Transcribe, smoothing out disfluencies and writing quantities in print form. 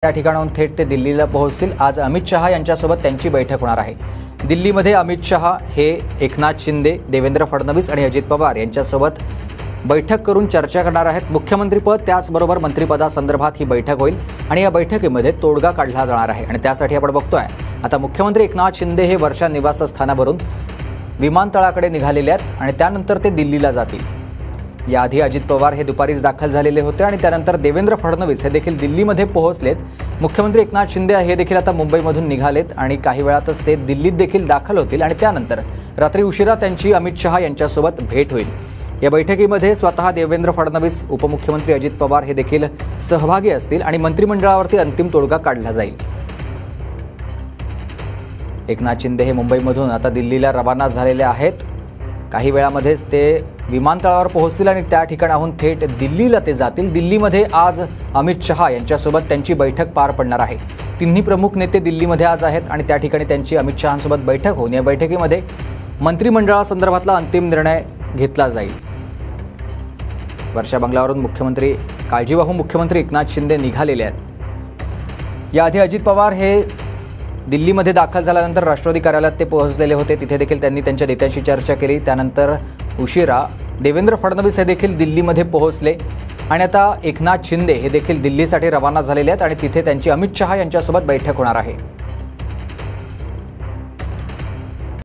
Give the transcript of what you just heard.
त्या ठिकाणाहून थेट ते दिल्लीला पोहोचतील। आज अमित शहा यांच्यासोबत त्यांची बैठक होणार आहे। दिल्लीमध्ये अमित शहा हे एकनाथ शिंदे, देवेंद्र फडणवीस आणि अजित पवार यांच्यासोबत बैठक करून चर्चा करणार आहेत। मुख्यमंत्रीपद त्याचबरोबर मंत्रिपदासंदर्भात ही बैठक होईल आणि या बैठकीमध्ये तोडगा काढला जाणार आहे। आणि त्यासाठी आपण बघतोय आता मुख्यमंत्री एकनाथ शिंदे हे वर्षा निवासस्थानावरून विमानतळाकडे निघालेले आहेत आणि त्यानंतर ते दिल्लीला जातील। याआधी अजित पवार हे दुपारीच दाखल झालेले होते आणि त्यानंतर देवेंद्र फडणवीस हे देखील दिल्लीमध्ये पोहोचलेत। मुख्यमंत्री एकनाथ शिंदे हे देखील आता मुंबईमधून निघालेत आणि काही वेळातच ते दिल्लीत देखील दाखल होतील आणि त्यानंतर रात्री उशिरा त्यांची अमित शहा यांच्यासोबत भेट होईल। या बैठकीमध्ये स्वतः देवेंद्र फडणवीस, उपमुख्यमंत्री अजित पवार हे देखील सहभागी असतील आणि मंत्रिमंडळावरती अंतिम तोडगा काढला जाईल। एकनाथ शिंदे हे मुंबईमधून आता दिल्लीला रवाना झालेले आहेत। काही वेळामध्येच ते विमानतळावर पोहोचतील आणि त्या ठिकाणाहून थेट दिल्लीला ते जातील। दिल्लीमध्ये आज अमित शहा यांच्यासोबत त्यांची बैठक पार पडणार आहे। तिन्ही प्रमुख नेते दिल्लीमध्ये आज आहेत आणि त्या ठिकाणी त्यांची अमित शहांसोबत बैठक होऊन या बैठकीमध्ये मंत्रिमंडळासंदर्भातला अंतिम निर्णय घेतला जाईल। वर्षा बंगल्यावरून काळजीवाहू मुख्यमंत्री एकनाथ शिंदे निघालेले आहेत। याआधी अजित पवार हे दिल्लीमध्ये दाखल झाल्यानंतर राष्ट्रवादी कार्यालयात ते पोहोचलेले होते। तिथे देखील त्यांनी त्यांच्या नेत्यांशी चर्चा केली। त्यानंतर उशिरा देवेंद्र फडणवीस हे देखील दिल्लीमध्ये पोहोचले आणि आता एकनाथ शिंदे हे देखील दिल्लीसाठी रवाना झालेले आहेत आणि तिथे त्यांची अमित शहा यांच्यासोबत बैठक होणार आहे।